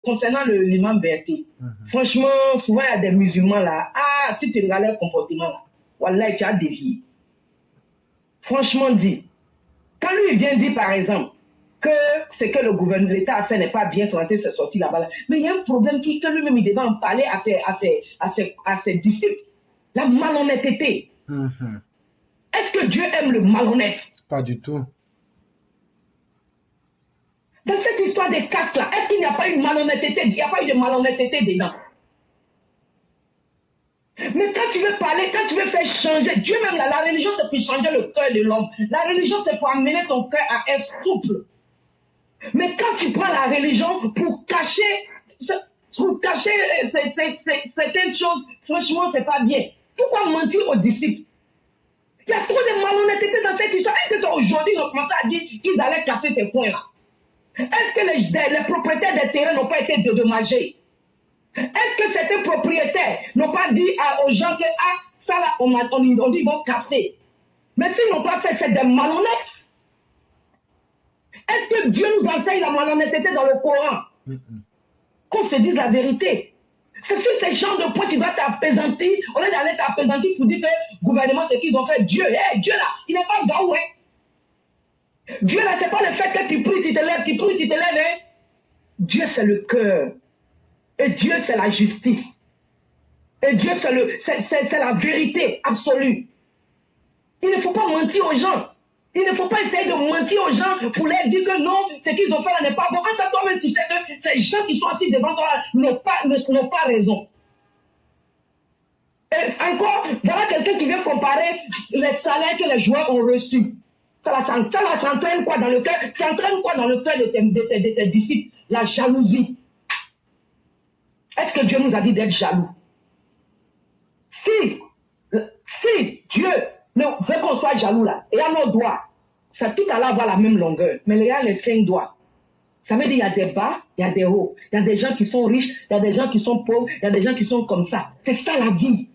concernant l'imam Berté, franchement, souvent il y a des musulmans là. Ah, si tu regardes leur comportement là, wallah, tu as dévié. Franchement dit, quand lui il vient dire par exemple que ce que le gouvernement, l'État a fait n'est pas bien, c'est sorti là-bas. Là. Mais il y a un problème que lui-même il devait en parler à ses disciples. La malhonnêteté. Est-ce que Dieu aime le malhonnête? Pas du tout. Dans cette histoire des castes là, est-ce qu'il n'y a pas une malhonnêteté? Il n'y a pas eu de malhonnêteté dedans. Mais quand tu veux parler, quand tu veux faire changer, Dieu même là, la religion c'est pour changer le cœur de l'homme. La religion c'est pour amener ton cœur à être souple. Mais quand tu prends la religion pour cacher certaines choses, franchement c'est pas bien. Pourquoi mentir aux disciples? Il y a trop de malhonnêteté dans cette histoire. Est-ce que c'est aujourd'hui qu'ils ont commencé à dire qu'ils allaient casser ces points-là? Est-ce que les propriétaires des terrains n'ont pas été dédommagés? Est-ce que certains propriétaires n'ont pas dit aux gens que ça là, on dit qu'ils vont casser? Mais s'ils n'ont pas fait, c'est des malhonnêtes. Est-ce que Dieu nous enseigne la malhonnêteté dans le Coran? Qu'on se dise la vérité. C'est sur ces genres de points que tu dois t'apaisantir. On est d'aller t'apaisantir pour dire que le gouvernement, c'est qu'ils ont fait. Dieu, Dieu là, il n'est pas gaou, hein. Dieu là, c'est pas le fait que tu pries, tu te lèves, hein. Dieu, c'est le cœur. Et Dieu, c'est la justice. Et Dieu, c'est la vérité absolue. Il ne faut pas mentir aux gens. Il ne faut pas essayer de mentir aux gens pour leur dire que non, ce qu'ils ont fait là n'est pas bon. Quand toi-même tu sais que ces gens qui sont assis devant toi n'ont pas raison. Et encore, voilà quelqu'un qui vient comparer les salaires que les joueurs ont reçus. Ça s'entraîne quoi dans le cœur? Ça entraîne quoi dans le cœur de tes disciples? La jalousie. Est-ce que Dieu nous a dit d'être jaloux? Si Dieu veut qu'on soit jaloux là, et à nos doigts, ça tout à l'heure avoir la même longueur, mais regarde les 5 doigts. Ça veut dire qu'il y a des bas, il y a des hauts. Il y a des gens qui sont riches, il y a des gens qui sont pauvres, il y a des gens qui sont comme ça. C'est ça la vie.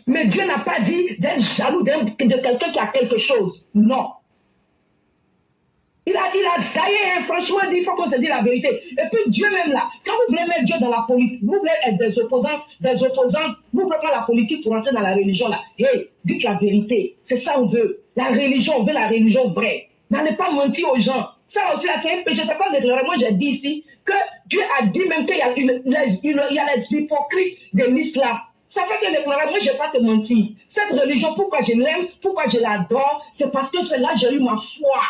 Mais Dieu n'a pas dit d'être jaloux de quelqu'un qui a quelque chose. Non. Il a saillé, hein, franchement, il faut qu'on se dise la vérité. Et puis Dieu même là, quand vous voulez mettre Dieu dans la politique, vous voulez être des opposants, vous voulez prendre la politique pour entrer dans la religion là. Hey, dites la vérité. C'est ça on veut. La religion, on veut la religion vraie. N'allez pas mentir aux gens. Ça aussi là, c'est un péché. C'est pas déclaré. Moi j'ai dit ici que Dieu a dit même qu'il y a les hypocrites de l'islam. Ça fait que déclarer, moi je vais pas te mentir. Cette religion, pourquoi je l'aime, pourquoi je l'adore, c'est parce que c'est là que j'ai eu ma foi.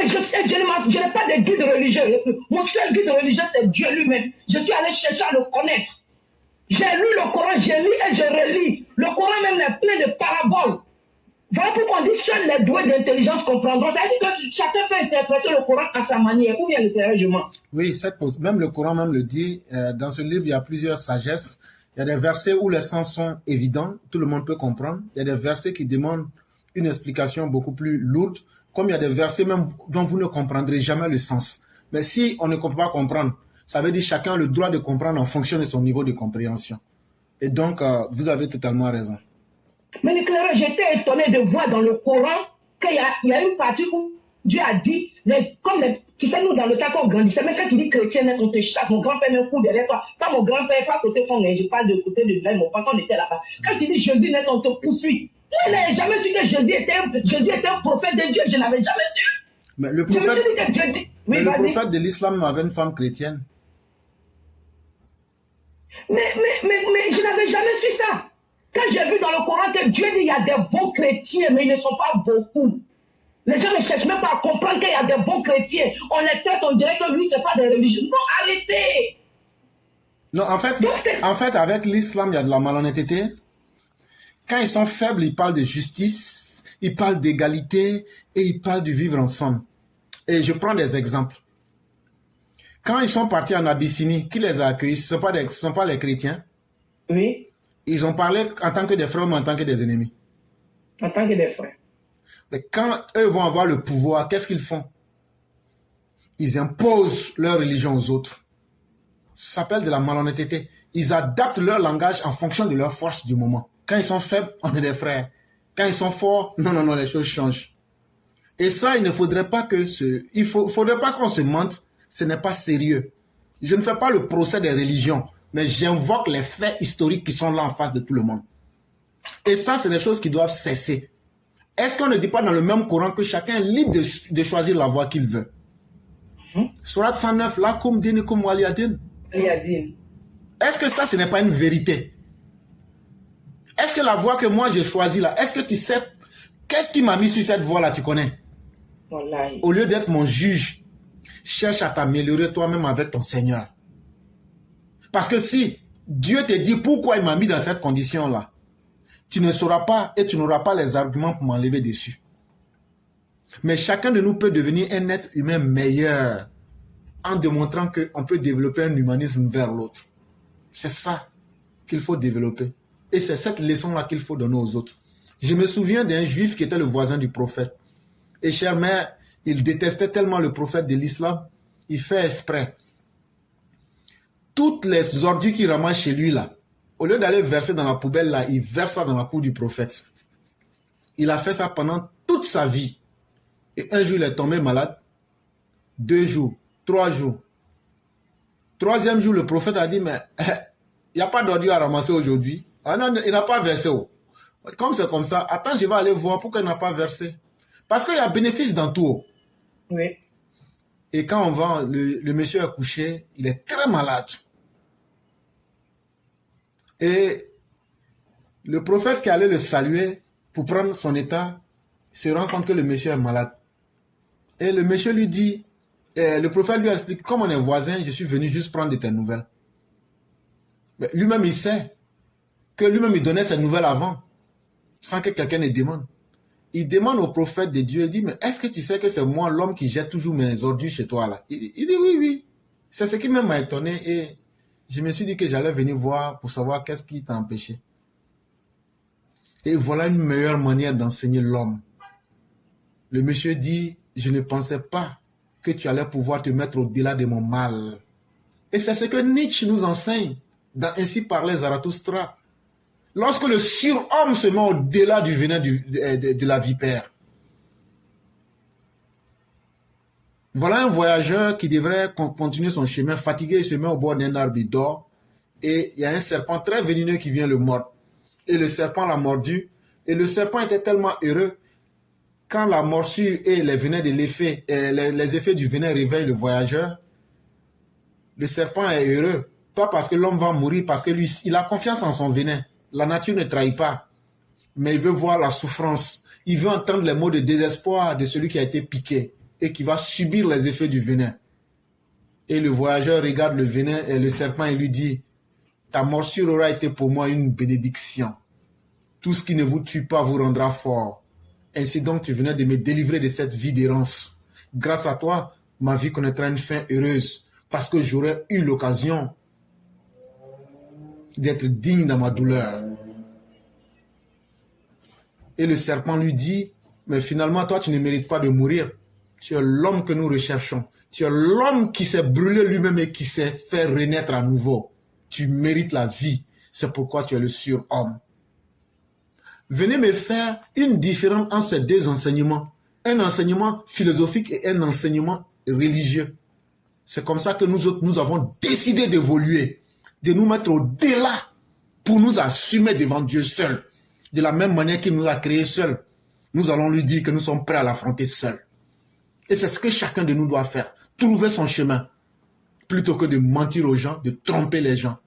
Et je n'ai pas de guide religieux. Mon seul guide religieux, c'est Dieu lui-même. Je suis allé chercher à le connaître. J'ai lu le Coran, j'ai lu et je relis. Le Coran même est plein de paraboles. Voilà pourquoi on dit seuls les doués d'intelligence comprendront. Ça veut dire que chacun fait interpréter le Coran à sa manière. Ou bien le dérèglement. Oui, même le Coran même le dit. Dans ce livre, il y a plusieurs sagesses. Il y a des versets où les sens sont évidents, tout le monde peut comprendre. Il y a des versets qui demandent une explication beaucoup plus lourde. Comme il y a des versets même dont vous ne comprendrez jamais le sens. Mais si on ne peut pas comprendre, ça veut dire chacun a le droit de comprendre en fonction de son niveau de compréhension. Et donc, vous avez totalement raison. Mais l'éclaireur, j'étais étonné de voir dans le Coran qu'il y a une partie où Dieu a dit, tu sais, nous, dans le temps qu'on grandissait, même quand tu dis chrétien, on te chasse, mon grand-père met un coup derrière toi. Pas mon grand-père, pas côté fond, je parle de côté de mon papa, on était là-bas. Quand tu dis Jésus net, on te poursuit. Je n'avais jamais su que Jésus était un prophète de Dieu, je n'avais jamais su. Mais le prophète, je me suis dit que Dieu dit... Oui, mais le prophète de l'islam avait une femme chrétienne. Mais je n'avais jamais su ça. Quand j'ai vu dans le Coran que Dieu dit qu'il y a des bons chrétiens, mais ils ne sont pas beaucoup. Les gens ne cherchent même pas à comprendre qu'il y a des bons chrétiens. On les traite, on dirait que lui, ce n'est pas des religieux. Non, arrêtez. Non, en fait, avec l'islam, il y a de la malhonnêteté. Quand ils sont faibles, ils parlent de justice, ils parlent d'égalité et ils parlent de vivre ensemble. Et je prends des exemples. Quand ils sont partis en Abyssinie, qui les a accueillis? Ce ne sont pas les chrétiens. Oui. Ils ont parlé en tant que des frères ou en tant que des ennemis? En tant que des frères. Mais quand eux vont avoir le pouvoir, qu'est-ce qu'ils font? Ils imposent leur religion aux autres. Ça s'appelle de la malhonnêteté. Ils adaptent leur langage en fonction de leur force du moment. Quand ils sont faibles, on est des frères. Quand ils sont forts, non, les choses changent. Et ça, il ne faudrait pas faudrait pas qu'on se mente, ce n'est pas sérieux. Je ne fais pas le procès des religions, mais j'invoque les faits historiques qui sont là en face de tout le monde. Et ça, c'est des choses qui doivent cesser. Est-ce qu'on ne dit pas dans le même Coran que chacun est libre de choisir la voie qu'il veut? Surat 109, lakum dinikum waliyadin. Est-ce que ça, ce n'est pas une vérité? Est-ce que la voie que moi j'ai choisie là, est-ce que tu sais, qu'est-ce qui m'a mis sur cette voie là, tu connais? Wallahi. Au lieu d'être mon juge, cherche à t'améliorer toi-même avec ton Seigneur. Parce que si Dieu te dit pourquoi il m'a mis dans cette condition-là, tu ne sauras pas et tu n'auras pas les arguments pour m'enlever dessus. Mais chacun de nous peut devenir un être humain meilleur en démontrant qu'on peut développer un humanisme vers l'autre. C'est ça qu'il faut développer. Et c'est cette leçon-là qu'il faut donner aux autres. Je me souviens d'un juif qui était le voisin du prophète. Et chère mère, il détestait tellement le prophète de l'islam, il fait exprès. Toutes les ordures qu'il ramasse chez lui là, au lieu d'aller verser dans la poubelle là, il verse ça dans la cour du prophète. Il a fait ça pendant toute sa vie. Et un jour, il est tombé malade. 2 jours, 3 jours. 3e jour, le prophète a dit, mais il n'y a pas d'ordure à ramasser aujourd'hui. Ah non, il n'a pas versé. Comme c'est comme ça, attends, je vais aller voir pourquoi il n'a pas versé. Parce qu'il y a bénéfice dans tout. Oui. Et quand on va, le monsieur est couché, il est très malade. Et le prophète qui allait le saluer pour prendre son état se rend compte que le monsieur est malade. Et le monsieur lui dit, le prophète lui explique, comme on est voisins, je suis venu juste prendre de tes nouvelles. Mais lui-même, il sait que lui-même, il donnait ses nouvelles avant, sans que quelqu'un ne demande. Il demande au prophète de Dieu, il dit, mais est-ce que tu sais que c'est moi l'homme qui jette toujours mes ordures chez toi là? Il dit, oui, oui. C'est ce qui même m'a étonné et je me suis dit que j'allais venir voir pour savoir qu'est-ce qui t'a empêché. Et voilà une meilleure manière d'enseigner l'homme. Le monsieur dit, je ne pensais pas que tu allais pouvoir te mettre au-delà de mon mal. Et c'est ce que Nietzsche nous enseigne dans Ainsi parlait Zarathustra. Lorsque le surhomme se met au-delà du venin de la vipère. Voilà un voyageur qui devrait continuer son chemin fatigué, il se met au bord d'un arbre, il dort. Et il y a un serpent très vénineux qui vient le mordre. Et le serpent l'a mordu. Et le serpent était tellement heureux. Quand la morsure et les venins de l'effet, les effets du venin réveillent le voyageur, le serpent est heureux. Pas parce que l'homme va mourir, parce que lui, il a confiance en son venin. La nature ne trahit pas. Mais il veut voir la souffrance. Il veut entendre les mots de désespoir de celui qui a été piqué et qui va subir les effets du venin. Et le voyageur regarde le venin et le serpent et lui dit, ta morsure aura été pour moi une bénédiction. Tout ce qui ne vous tue pas vous rendra fort. Ainsi donc tu venais de me délivrer de cette vie d'errance. Grâce à toi, ma vie connaîtra une fin heureuse parce que j'aurai eu l'occasion d'être digne dans ma douleur. Et le serpent lui dit, mais finalement toi tu ne mérites pas de mourir. Tu es l'homme que nous recherchons. Tu es l'homme qui s'est brûlé lui-même et qui s'est fait renaître à nouveau. Tu mérites la vie. C'est pourquoi tu es le surhomme. Venez me faire une différence entre ces deux enseignements. Un enseignement philosophique et un enseignement religieux. C'est comme ça que nous autres, nous avons décidé d'évoluer, de nous mettre au-delà pour nous assumer devant Dieu seul. De la même manière qu'il nous a créés seuls, nous allons lui dire que nous sommes prêts à l'affronter seuls. Et c'est ce que chacun de nous doit faire. Trouver son chemin. Plutôt que de mentir aux gens, de tromper les gens.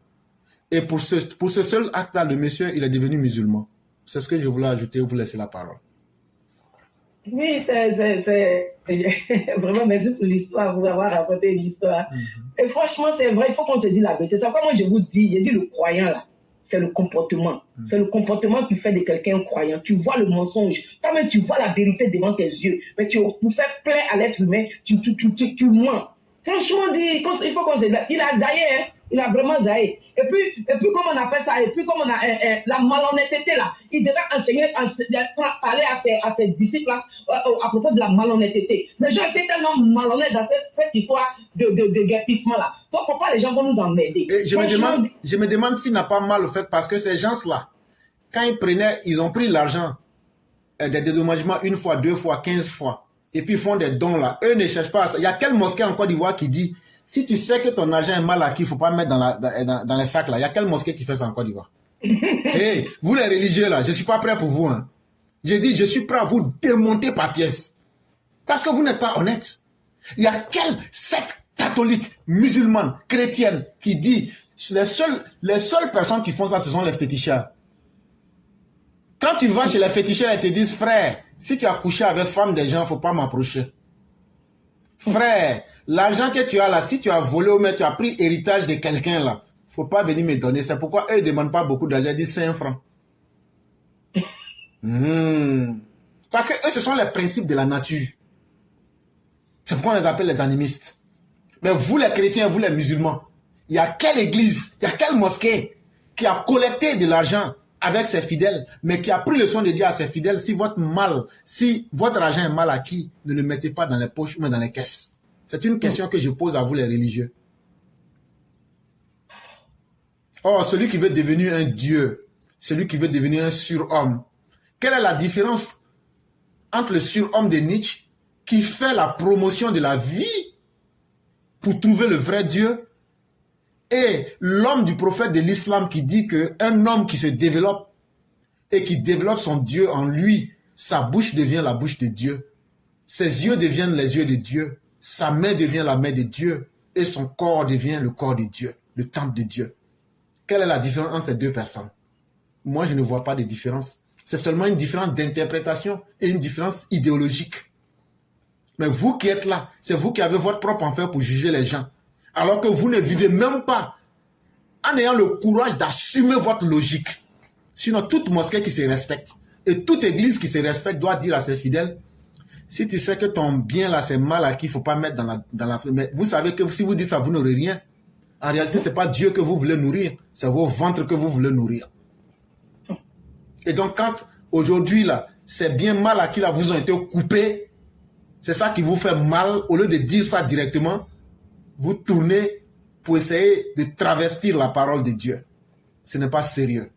Et pour ce seul acte-là, le monsieur, il est devenu musulman. C'est ce que je voulais ajouter, vous laisser la parole. Oui, c'est vraiment merci pour l'histoire, vous avoir raconté l'histoire. Et franchement, c'est vrai, il faut qu'on se dise la vérité. C'est pourquoi moi je vous dis, j'ai dit le croyant là, c'est le comportement. C'est le comportement qui fait de quelqu'un un croyant. Tu vois le mensonge, toi-même tu vois la vérité devant tes yeux, mais pour faire plaire à l'être humain, tu mens. Franchement, il faut qu'on se dise, il a zaillé, hein. Il a vraiment zaillé. Et puis, comme on appelle ça, et puis comme on a la malhonnêteté là, il devait parler à ses disciples là, à propos de la malhonnêteté. Les gens étaient tellement malhonnêtes dans cette histoire de guerpissement là. Donc, faut pas les gens vont nous emmerder. Et je me demande s'il n'a pas mal fait parce que ces gens-là, quand ils ont pris l'argent des dédommagements une fois, 2 fois, 15 fois, et puis ils font des dons là. Eux ne cherchent pas à ça. Il y a quelle mosquée en Côte d'Ivoire qui dit Si tu sais que ton argent est mal acquis, il ne faut pas mettre dans les sacs là. Il y a quelle mosquée qui fait ça en Côte d'Ivoire? Hey, vous les religieux là, je ne suis pas prêt pour vous. Hein. J'ai dit, je suis prêt à vous démonter par pièces. Parce que vous n'êtes pas honnête. Il y a quelle secte catholique, musulmane, chrétienne qui dit, les seules personnes qui font ça, ce sont les féticheurs. Quand tu vas chez les féticheurs, ils te disent, frère, si tu as couché avec femme des gens, il ne faut pas m'approcher. Frère, l'argent que tu as là, si tu as volé ou même tu as pris héritage de quelqu'un là, il ne faut pas venir me donner. C'est pourquoi eux ne demandent pas beaucoup d'argent, ils disent 5 francs. Parce que eux, ce sont les principes de la nature. C'est pourquoi on les appelle les animistes. Mais vous les chrétiens, vous les musulmans, il y a quelle église, il y a quelle mosquée qui a collecté de l'argent avec ses fidèles, mais qui a pris le soin de dire à ses fidèles, si votre argent est mal acquis, ne le mettez pas dans les poches, mais dans les caisses. C'est une question que je pose à vous les religieux. Or, celui qui veut devenir un dieu, celui qui veut devenir un surhomme, quelle est la différence entre le surhomme de Nietzsche qui fait la promotion de la vie pour trouver le vrai Dieu et l'homme du prophète de l'islam qui dit qu'un homme qui se développe et qui développe son Dieu en lui, sa bouche devient la bouche de Dieu, ses yeux deviennent les yeux de Dieu, sa main devient la main de Dieu et son corps devient le corps de Dieu, le temple de Dieu. Quelle est la différence entre ces deux personnes? Moi, je ne vois pas de différence. C'est seulement une différence d'interprétation et une différence idéologique. Mais vous qui êtes là, c'est vous qui avez votre propre enfer pour juger les gens. Alors que vous ne vivez même pas en ayant le courage d'assumer votre logique. Sinon, toute mosquée qui se respecte et toute église qui se respecte doit dire à ses fidèles, si tu sais que ton bien là c'est mal acquis, il ne faut pas mettre dans la... Mais vous savez que si vous dites ça, vous n'aurez rien. En réalité, ce n'est pas Dieu que vous voulez nourrir, c'est vos ventres que vous voulez nourrir. Et donc, quand aujourd'hui, là, ces biens mal acquis là vous ont été coupés, c'est ça qui vous fait mal. Au lieu de dire ça directement, vous tournez pour essayer de travestir la parole de Dieu. Ce n'est pas sérieux.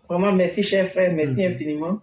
Vraiment, merci, cher frère. Merci infiniment.